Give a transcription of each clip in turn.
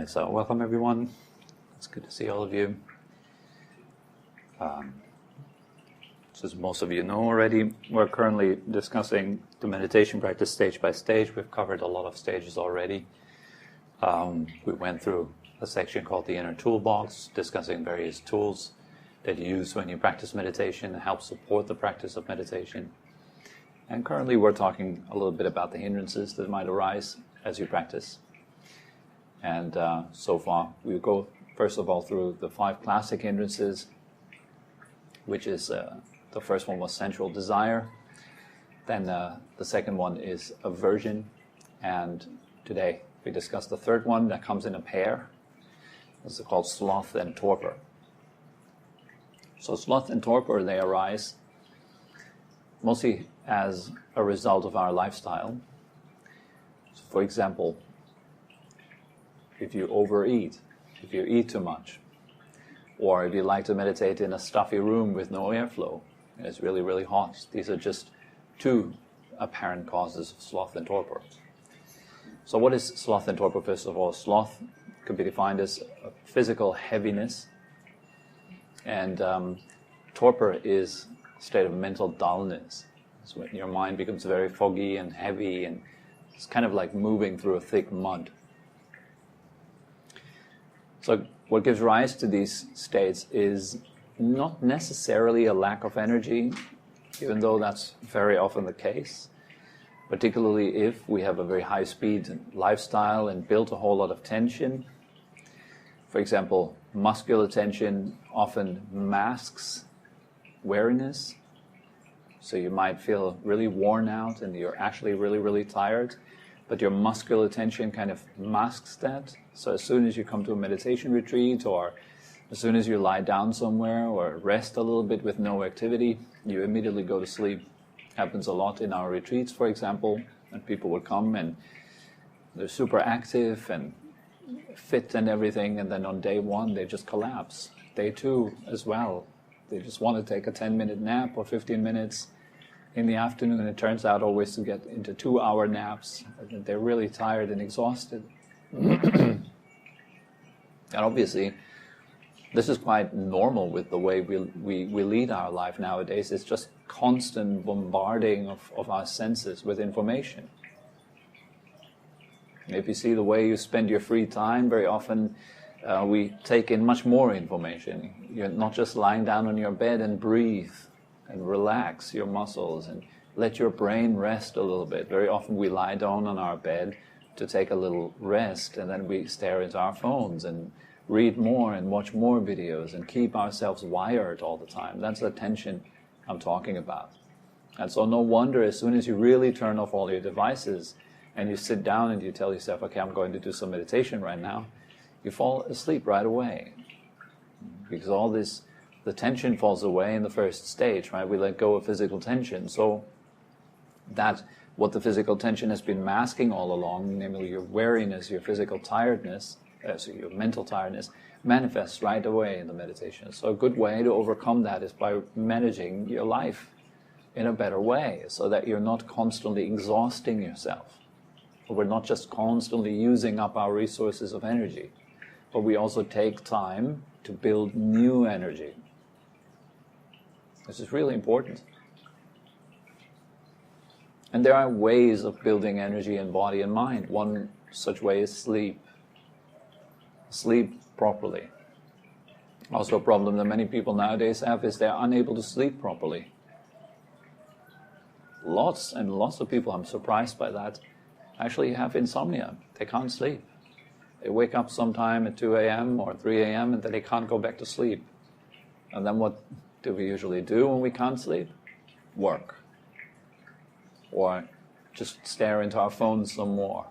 Right, so welcome everyone. It's good to see all of you. As most of you know already, we're currently discussing the meditation practice stage by stage. We've covered a lot of stages already. We went through a section called the Inner Toolbox, discussing various tools that you use when you practice meditation and help support the practice of meditation. And currently we're talking a little bit about the hindrances that might arise as you practice. And so far, we'll go first of all through the 5 classic hindrances, which is the first one was sensual desire. Then the second one is aversion. And today we discuss the third one that comes in a pair. It's called Sloth and Torpor. So Sloth and Torpor, they arise mostly as a result of our lifestyle. So for example, if you overeat, if you eat too much, or if you like to meditate in a stuffy room with no airflow, and it's really, really hot. These are just 2 apparent causes of sloth and torpor. So what is sloth and torpor? First of all, sloth could be defined as a physical heaviness, and torpor is a state of mental dullness. It's when your mind becomes very foggy and heavy, and it's kind of like moving through a thick mud. So what gives rise to these states is not necessarily a lack of energy, even though that's very often the case, particularly if we have a very high-speed lifestyle and build a whole lot of tension. For example, muscular tension often masks weariness, so you might feel really worn out and you're actually really, really tired, but your muscular tension kind of masks that. So as soon as you come to a meditation retreat, or as soon as you lie down somewhere or rest a little bit with no activity, you immediately go to sleep. Happens a lot in our retreats, for example, and people would come and they're super active and fit and everything, and then on day 1 they just collapse. Day 2 as well. They just want to take a 10-minute nap or 15 minutes in the afternoon, and it turns out always to get into 2-hour naps. They're really tired and exhausted. And obviously, this is quite normal with the way we lead our life nowadays. It's just constant bombarding of our senses with information. If you see the way you spend your free time, very often we take in much more information. You're not just lying down on your bed and breathe and relax your muscles and let your brain rest a little bit. Very often we lie down on our bed to take a little rest, and then we stare into our phones and read more and watch more videos and keep ourselves wired all the time. That's the tension I'm talking about. And so no wonder as soon as you really turn off all your devices and you sit down and you tell yourself, okay, I'm going to do some meditation right now, you fall asleep right away. Because all this, the tension falls away in the first stage, right? We let go of physical tension. So that what the physical tension has been masking all along, namely your weariness, your physical tiredness, so your mental tiredness, manifests right away in the meditation. So a good way to overcome that is by managing your life in a better way, so that you're not constantly exhausting yourself. We're not just constantly using up our resources of energy, but we also take time to build new energy. This is really important. And there are ways of building energy in body and mind. One such way is sleep. Sleep properly. Also a problem that many people nowadays have is they're unable to sleep properly. Lots and lots of people, I'm surprised by that, actually have insomnia. They can't sleep. They wake up sometime at 2 a.m. or 3 a.m. and then they can't go back to sleep. And then what do we usually do when we can't sleep? Work. Or just stare into our phones some more.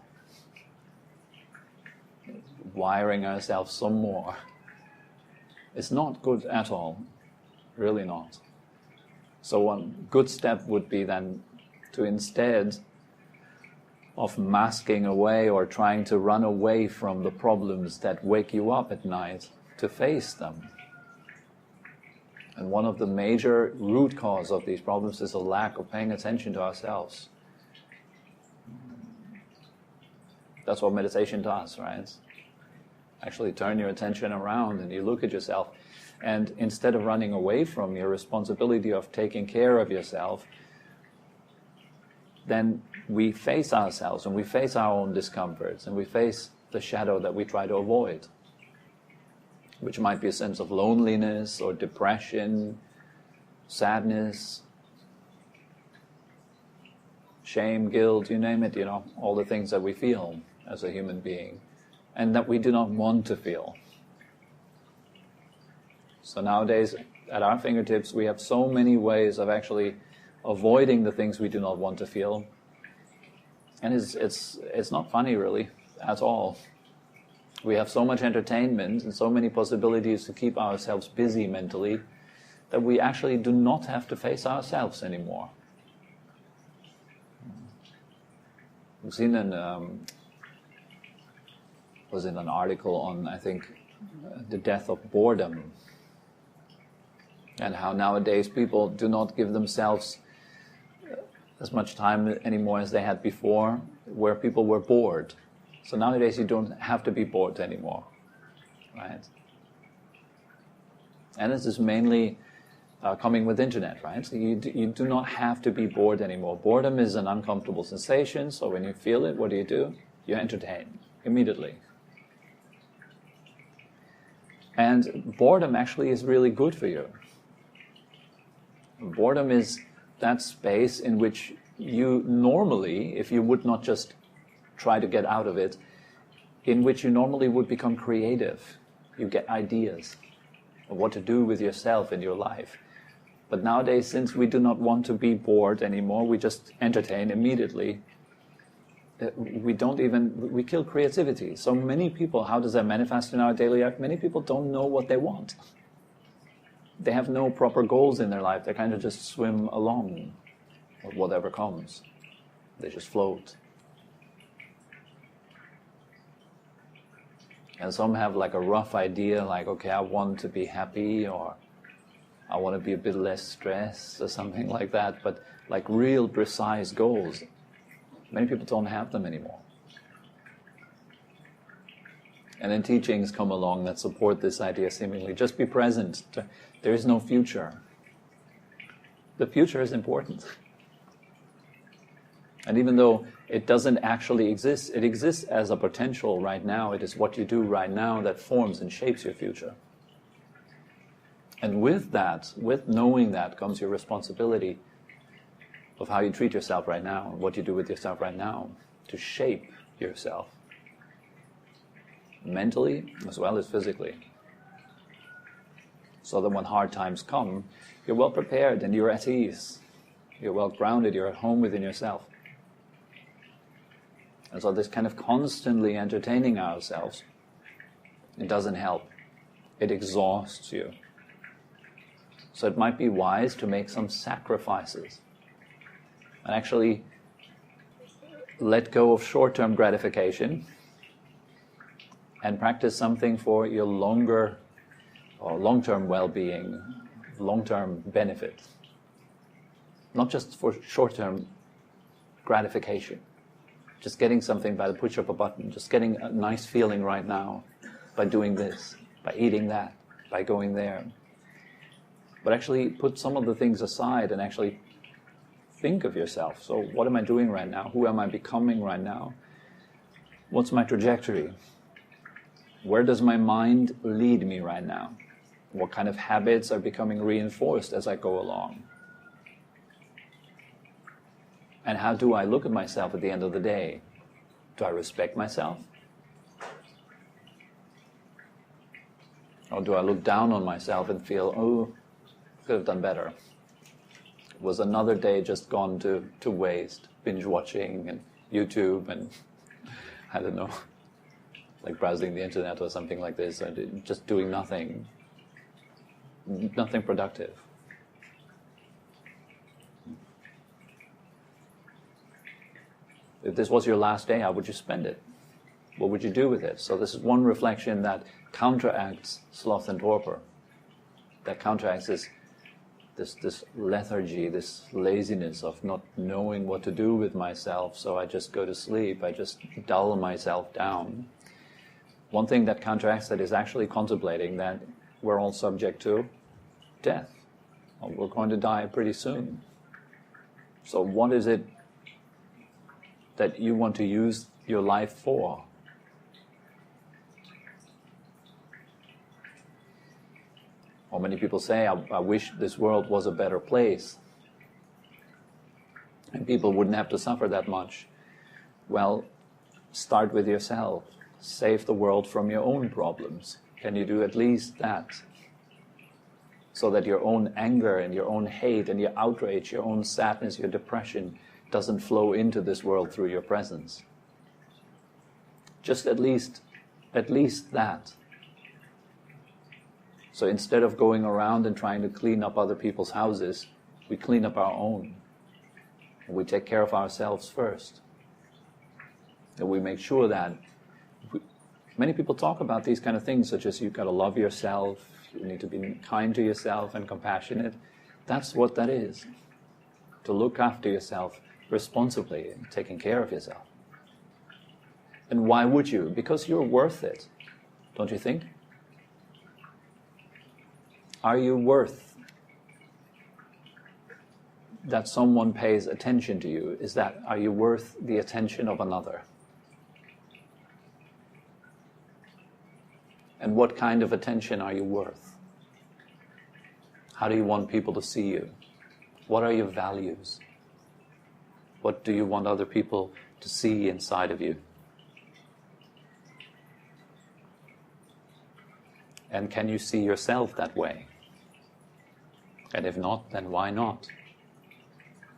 Wiring ourselves some more. It's not good at all. Really not. So one good step would be then to, instead of masking away or trying to run away from the problems that wake you up at night, to face them. And one of the major root causes of these problems is a lack of paying attention to ourselves. That's what meditation does, right? Actually turn your attention around and you look at yourself. And instead of running away from your responsibility of taking care of yourself, then we face ourselves and we face our own discomforts and we face the shadow that we try to avoid, which might be a sense of loneliness or depression, sadness, shame, guilt, you name it, all the things that we feel as a human being and that we do not want to feel. So nowadays, at our fingertips, we have so many ways of actually avoiding the things we do not want to feel. And it's not funny, really, at all. We have so much entertainment and so many possibilities to keep ourselves busy mentally that we actually do not have to face ourselves anymore. I've seen was in an article on, I think, the death of boredom, and how nowadays people do not give themselves as much time anymore as they had before, where people were bored. So nowadays you don't have to be bored anymore, right? And this is mainly coming with internet, right? So you do not have to be bored anymore. Boredom is an uncomfortable sensation, so when you feel it, what do? You entertain immediately. And boredom actually is really good for you. Boredom is that space in which you normally, if you would not just try to get out of it, in which you normally would become creative. You get ideas of what to do with yourself in your life. But nowadays, since we do not want to be bored anymore, we just entertain immediately. We kill creativity. So many people, how does that manifest in our daily life? Many people don't know what they want. They have no proper goals in their life. They kind of just swim along with whatever comes. They just float. And some have like a rough idea, like, okay, I want to be happy, or I want to be a bit less stressed, or something like that. But like real precise goals, many people don't have them anymore. And then teachings come along that support this idea seemingly. Just be present. There is no future. The future is important. And even though it doesn't actually exist, it exists as a potential right now. It is what you do right now that forms and shapes your future. And with that, with knowing that, comes your responsibility of how you treat yourself right now, and what you do with yourself right now, to shape yourself. Mentally as well as physically. So that when hard times come, you're well prepared and you're at ease. You're well grounded, you're at home within yourself. And so this kind of constantly entertaining ourselves, it doesn't help. It exhausts you. So it might be wise to make some sacrifices and actually let go of short-term gratification and practice something for your longer or long-term well-being, long-term benefit. Not just for short-term gratification. Just getting something by the push of a button, just getting a nice feeling right now by doing this, by eating that, by going there. But actually put some of the things aside and actually think of yourself. So what am I doing right now? Who am I becoming right now? What's my trajectory? Where does my mind lead me right now? What kind of habits are becoming reinforced as I go along? And how do I look at myself at the end of the day? Do I respect myself? Or do I look down on myself and feel, oh, I could have done better? Was another day just gone to waste, binge watching and YouTube and, I don't know, like browsing the internet or something like this, and just doing nothing productive. If this was your last day, how would you spend it? What would you do with it? So this is one reflection that counteracts sloth and torpor, that counteracts this lethargy, this laziness of not knowing what to do with myself, so I just go to sleep, I just dull myself down. One thing that counteracts that is actually contemplating that we're all subject to death. Well, we're going to die pretty soon. So what is it that you want to use your life for? Or many people say, I wish this world was a better place and people wouldn't have to suffer that much. Well, start with yourself. Save the world from your own problems. Can you do at least that? So that your own anger and your own hate and your outrage, your own sadness, your depression doesn't flow into this world through your presence. Just at least that. So instead of going around and trying to clean up other people's houses, we clean up our own. And we take care of ourselves first. And we make sure that many people talk about these kind of things, such as you've got to love yourself, you need to be kind to yourself and compassionate. That's what that is. To look after yourself responsibly and taking care of yourself. And why would you? Because you're worth it, don't you think? Are you worth that someone pays attention to you? Are you worth the attention of another? And what kind of attention are you worth? How do you want people to see you? What are your values? What do you want other people to see inside of you? And can you see yourself that way? And if not, then why not?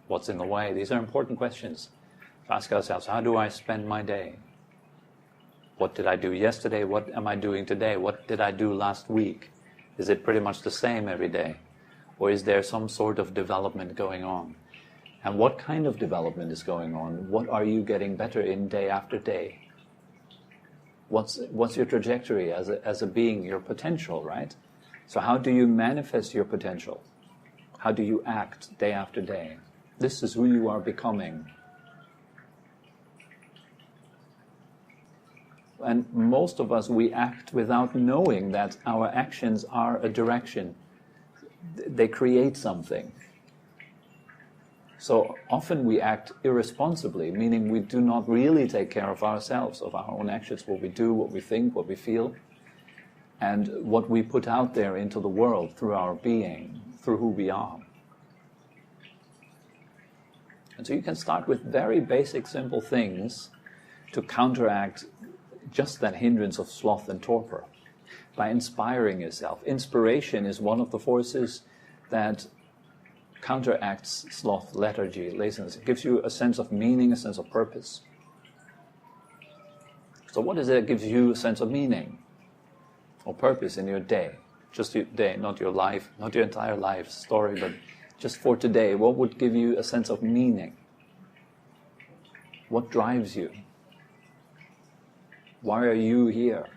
What's in the way? These are important questions. Ask ourselves, how do I spend my day? What did I do yesterday? What am I doing today? What did I do last week? Is it pretty much the same every day? Or is there some sort of development going on? And what kind of development is going on? What are you getting better in day after day? What's your trajectory as a being, your potential, right? So how do you manifest your potential? How do you act day after day? This is who you are becoming. And most of us, we act without knowing that our actions are a direction. They create something. So often we act irresponsibly, meaning we do not really take care of ourselves, of our own actions, what we do, what we think, what we feel, and what we put out there into the world through our being, through who we are. And so you can start with very basic, simple things to counteract just that hindrance of sloth and torpor, by inspiring yourself. Inspiration is one of the forces that counteracts sloth, lethargy, laziness. It gives you a sense of meaning, a sense of purpose. So what is it that gives you a sense of meaning or purpose in your day? Just your day, not your life, not your entire life story, but just for today. What would give you a sense of meaning? What drives you? Why are you here?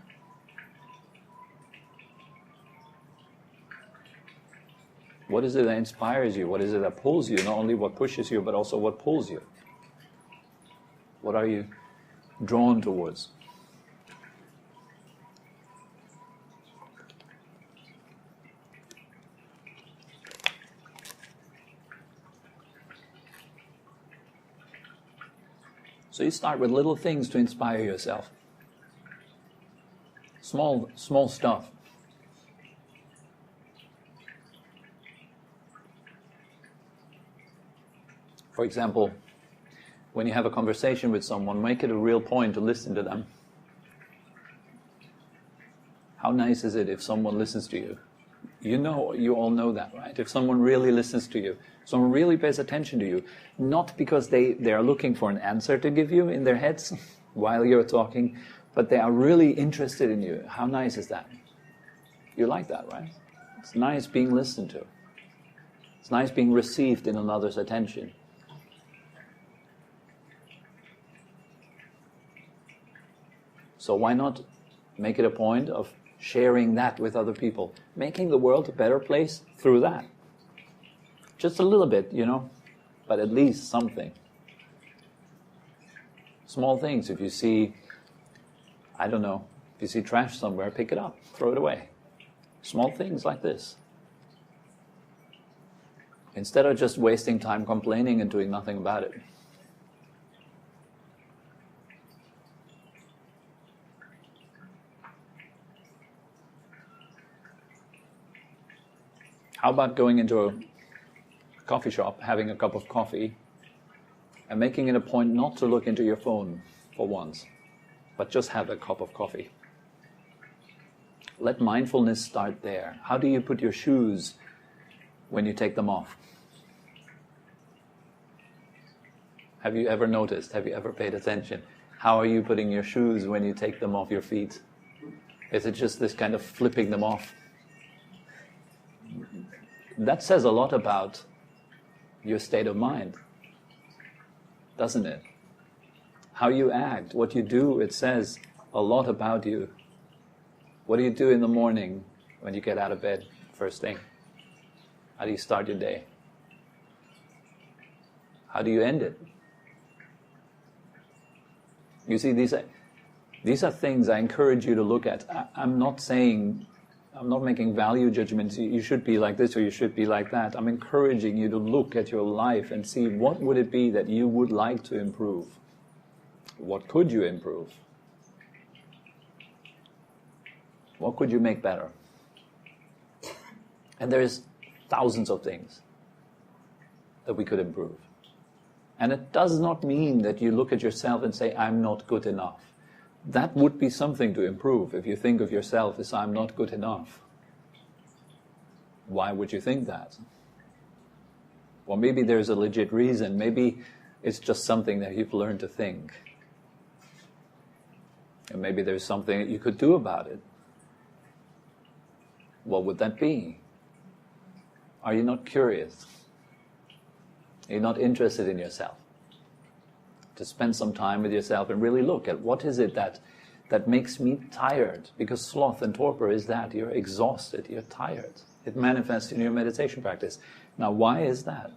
What is it that inspires you? What is it that pulls you? Not only what pushes you, but also what pulls you. What are you drawn towards? So you start with little things to inspire yourself. Small stuff. For example, when you have a conversation with someone, make it a real point to listen to them. How nice is it if someone listens to you? You all know that, right? If someone really listens to you, someone really pays attention to you, not because they are looking for an answer to give you in their heads while you're talking, but they are really interested in you. How nice is that? You like that, right? It's nice being listened to. It's nice being received in another's attention. So why not make it a point of sharing that with other people, making the world a better place through that? Just a little bit, but at least something. Small things. If you see, I don't know, If you see trash somewhere, pick it up, throw it away. Small things like this. Instead of just wasting time complaining and doing nothing about it. How about going into a coffee shop, having a cup of coffee, and making it a point not to look into your phone for once, but just have a cup of coffee. Let mindfulness start there. How do you put your shoes when you take them off? Have you ever noticed? Have you ever paid attention? How are you putting your shoes when you take them off your feet? Is it just this kind of flipping them off? That says a lot about your state of mind, doesn't it? How you act, what you do, it says a lot about you. What do you do in the morning when you get out of bed, first thing? How do you start your day? How do you end it? You see, these are things I encourage you to look at. I'm not making value judgments, you should be like this or you should be like that. I'm encouraging you to look at your life and see what would it be that you would like to improve. What could you improve? What could you make better? And there's thousands of things that we could improve. And it does not mean that you look at yourself and say, I'm not good enough. That would be something to improve if you think of yourself as I'm not good enough. Why would you think that? Well, maybe there's a legit reason. Maybe it's just something that you've learned to think. And maybe there's something that you could do about it. What would that be? Are you not curious? Are you not interested in yourself? To spend some time with yourself and really look at what is it that makes me tired. Because sloth and torpor is that. You're exhausted, you're tired. It manifests in your meditation practice. Now, why is that?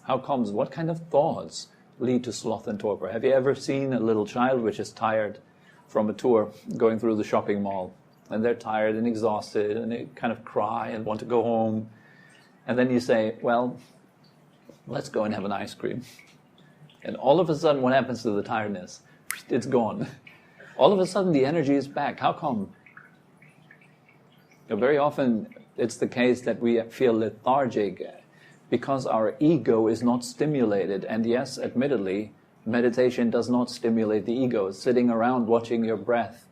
How comes? What kind of thoughts lead to sloth and torpor? Have you ever seen a little child which is tired from a tour going through the shopping mall? And they're tired and exhausted and they kind of cry and want to go home. And then you say, well, let's go and have an ice cream. And all of a sudden, what happens to the tiredness? It's gone. All of a sudden, the energy is back. How come? Very often, it's the case that we feel lethargic because our ego is not stimulated. And yes, admittedly, meditation does not stimulate the ego. Sitting around watching your breath,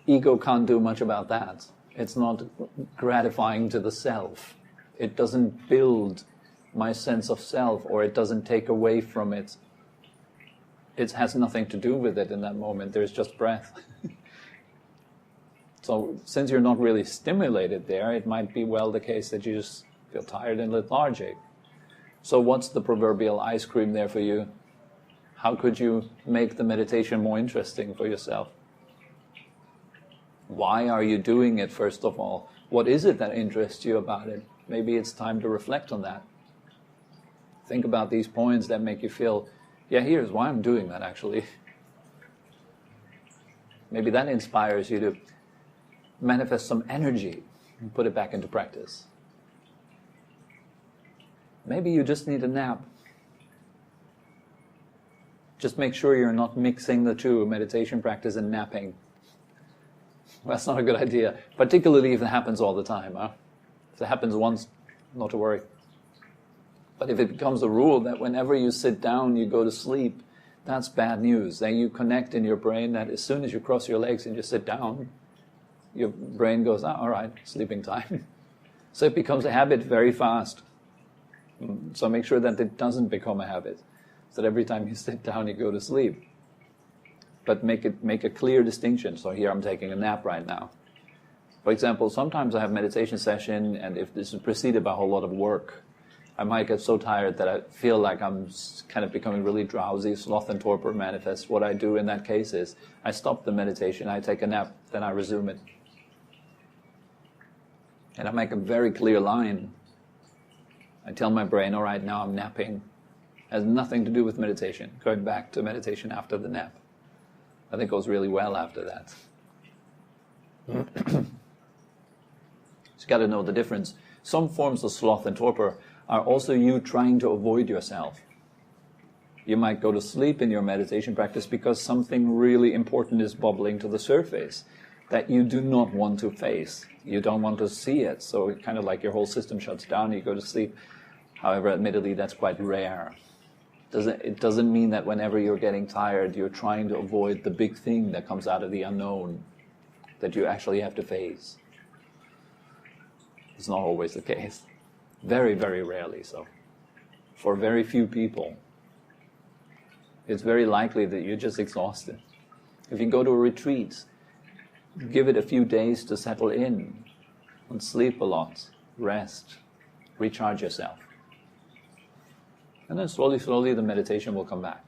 ego can't do much about that. It's not gratifying to the self. It doesn't build my sense of self, or it doesn't take away from it. It has nothing to do with it in that moment. There's just breath. So since you're not really stimulated there, it might be well the case that you just feel tired and lethargic. So what's the proverbial ice cream there for you? How could you make the meditation more interesting for yourself? Why are you doing it, first of all? What is it that interests you about it? Maybe it's time to reflect on that. Think about these points that make you feel, yeah, here's why I'm doing that, actually. Maybe that inspires you to manifest some energy and put it back into practice. Maybe you just need a nap. Just make sure you're not mixing the two, meditation practice and napping. That's not a good idea, particularly if it happens all the time. Huh? If it happens once, not to worry. But if it becomes a rule that whenever you sit down, you go to sleep, that's bad news. Then you connect in your brain that as soon as you cross your legs and you sit down, your brain goes, all right, sleeping time. So it becomes a habit very fast. So make sure that it doesn't become a habit. So that every time you sit down, you go to sleep. But make a clear distinction. So here I'm taking a nap right now. For example, sometimes I have meditation session, and if this is preceded by a whole lot of work, I might get so tired that I feel like I'm kind of becoming really drowsy. Sloth and torpor manifests. What I do in that case is I stop the meditation, I take a nap, then I resume it. And I make a very clear line. I tell my brain, all right, now I'm napping. It has nothing to do with meditation. Going back to meditation after the nap. I think it goes really well after that. You got to know the difference. Some forms of sloth and torpor are also you trying to avoid yourself. You might go to sleep in your meditation practice because something really important is bubbling to the surface that you do not want to face. You don't want to see it. So it's kind of like your whole system shuts down and you go to sleep. However, admittedly, that's quite rare. It doesn't mean that whenever you're getting tired, you're trying to avoid the big thing that comes out of the unknown that you actually have to face. It's not always the case. Very, very rarely so. For very few people, it's very likely that you're just exhausted. If you go to a retreat, give it a few days to settle in and sleep a lot, rest, recharge yourself. And then slowly, slowly the meditation will come back.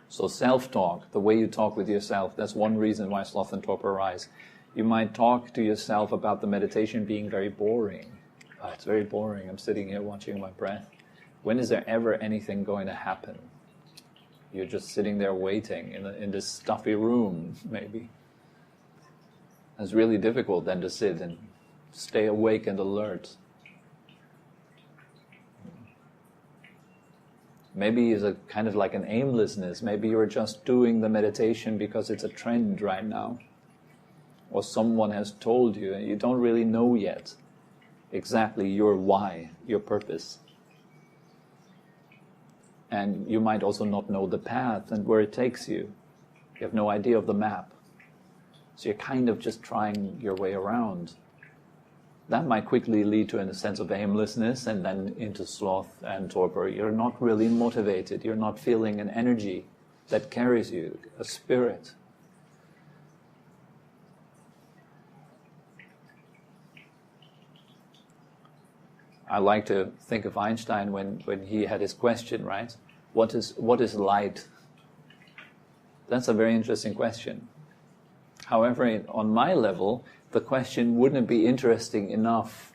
So self-talk, the way you talk with yourself, that's one reason why sloth and torpor arise. You might talk to yourself about the meditation being very boring. Oh, it's very boring. I'm sitting here watching my breath. When is there ever anything going to happen? You're just sitting there waiting in this stuffy room, maybe. It's really difficult then to sit and stay awake and alert. Maybe it's a kind of like an aimlessness. Maybe you're just doing the meditation because it's a trend right now. Or someone has told you and you don't really know yet exactly your why, your purpose. And you might also not know the path and where it takes you. You have no idea of the map. So you're kind of just trying your way around. That might quickly lead to a sense of aimlessness and then into sloth and torpor. You're not really motivated. You're not feeling an energy that carries you, a spirit. I like to think of Einstein when he had his question, right? What is light? That's a very interesting question. However, on my level, the question wouldn't be interesting enough.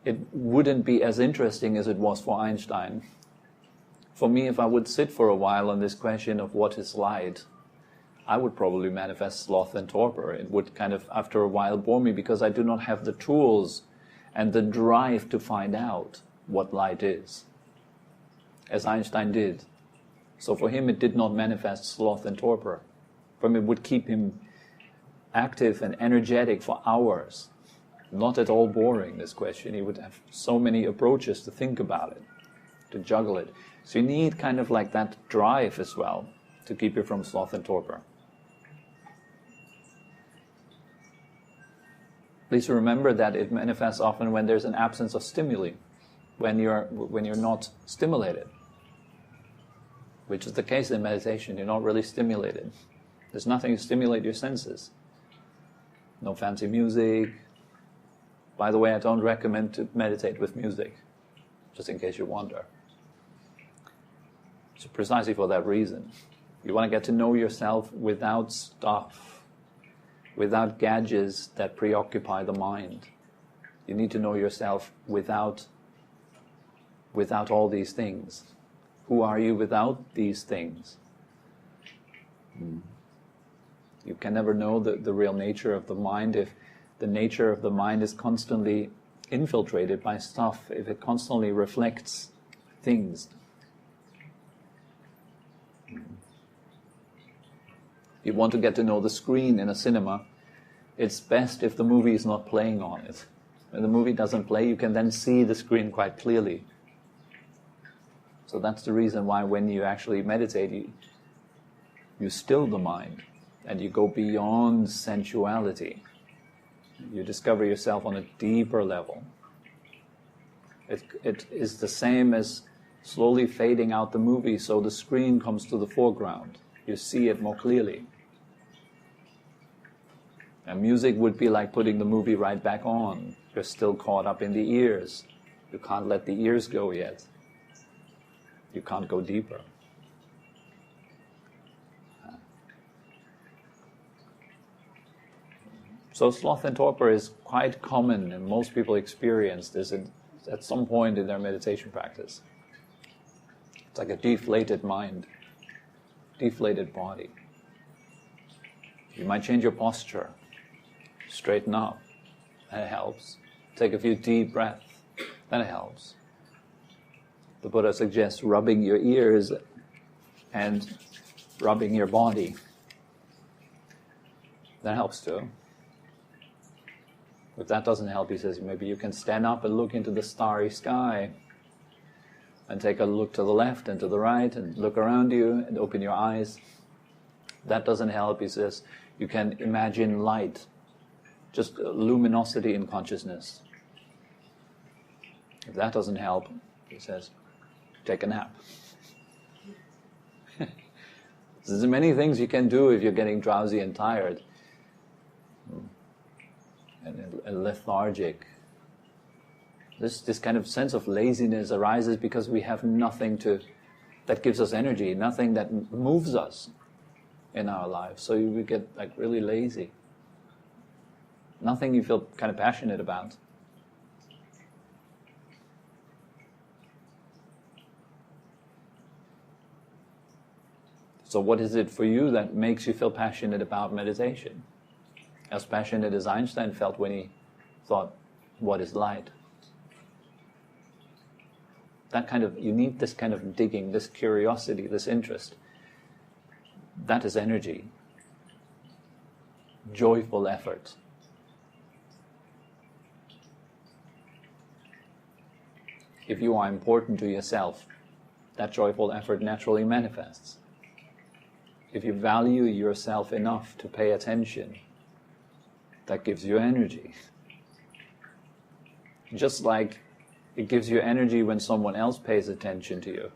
It wouldn't be as interesting as it was for Einstein. For me, if I would sit for a while on this question of what is light, I would probably manifest sloth and torpor. It would kind of, after a while, bore me because I do not have the tools and the drive to find out what light is, as Einstein did. So for him, it did not manifest sloth and torpor. For him, it would keep him active and energetic for hours. Not at all boring, this question. He would have so many approaches to think about it, to juggle it. So you need kind of like that drive as well to keep you from sloth and torpor. Please remember that it manifests often when there's an absence of stimuli, when you're not stimulated, which is the case in meditation. You're not really stimulated. There's nothing to stimulate your senses. No fancy music. By the way, I don't recommend to meditate with music, just in case you wonder. So precisely for that reason. You want to get to know yourself without stuff, without gadgets that preoccupy the mind. You need to know yourself without all these things. Who are you without these things? You can never know the real nature of the mind if the nature of the mind is constantly infiltrated by stuff, if it constantly reflects things. You want to get to know the screen in a cinema, it's best if the movie is not playing on it. When the movie doesn't play, you can then see the screen quite clearly. So that's the reason why when you actually meditate, you still the mind and you go beyond sensuality. You discover yourself on a deeper level. It is the same as slowly fading out the movie so the screen comes to the foreground. You see it more clearly. And music would be like putting the movie right back on. You're still caught up in the ears. You can't let the ears go yet. You can't go deeper. So sloth and torpor is quite common, and most people experience this at some point in their meditation practice. It's like a deflated mind. deflated body. You might change your posture, straighten up, that helps. Take a few deep breaths, that helps. The Buddha suggests rubbing your ears and rubbing your body. That helps too. If that doesn't help, he says, maybe you can stand up and look into the starry sky and take a look to the left and to the right and look around you and open your eyes. That doesn't help, he says, you can imagine light, just luminosity in consciousness. If that doesn't help, he says, take a nap. There's many things you can do if you're getting drowsy and tired and lethargic. This kind of sense of laziness arises because we have nothing that gives us energy, nothing that moves us in our lives. So we get like really lazy. Nothing you feel kind of passionate about. So what is it for you that makes you feel passionate about meditation? As passionate as Einstein felt when he thought, what is light? You need this kind of digging, this curiosity, this interest. That is energy. Joyful effort. If you are important to yourself, that joyful effort naturally manifests. If you value yourself enough to pay attention, that gives you energy. Just like it gives you energy when someone else pays attention to you.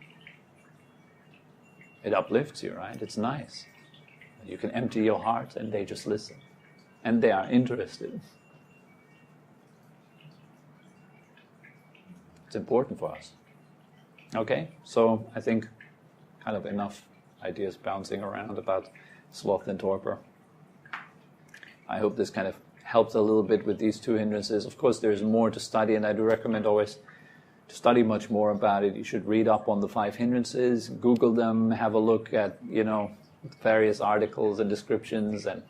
It uplifts you, right? It's nice. You can empty your heart and they just listen. And they are interested. It's important for us. Okay, so I think kind of enough ideas bouncing around about sloth and torpor. I hope this kind of helps a little bit with these two hindrances. Of course, there's more to study, and I do recommend always to study much more about it. You should read up on the 5 hindrances, Google them, have a look at, various articles and descriptions, and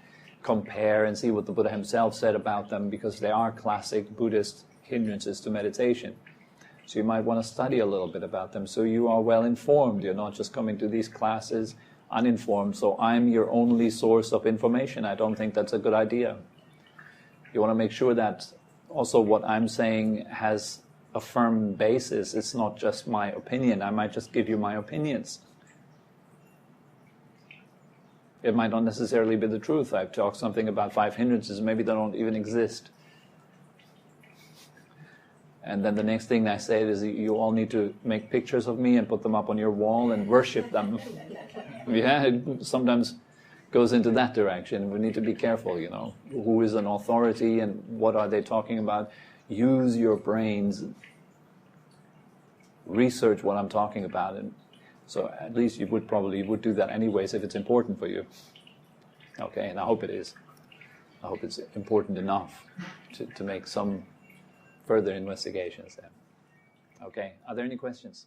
compare and see what the Buddha himself said about them, because they are classic Buddhist hindrances to meditation. So you might want to study a little bit about them so you are well informed. You're not just coming to these classes uninformed. So I'm your only source of information. I don't think that's a good idea. You want to make sure that also what I'm saying has a firm basis. It's not just my opinion. I might just give you my opinions. It might not necessarily be the truth. I've talked something about 5 hindrances, maybe they don't even exist. And then the next thing I say is you all need to make pictures of me and put them up on your wall and worship them. Yeah, it sometimes goes into that direction. We need to be careful, Who is an authority and what are they talking about? Use your brains. Research what I'm talking about. And so at least you would do that anyways if it's important for you. Okay, and I hope it is. I hope it's important enough to make some further investigations then. Okay, are there any questions?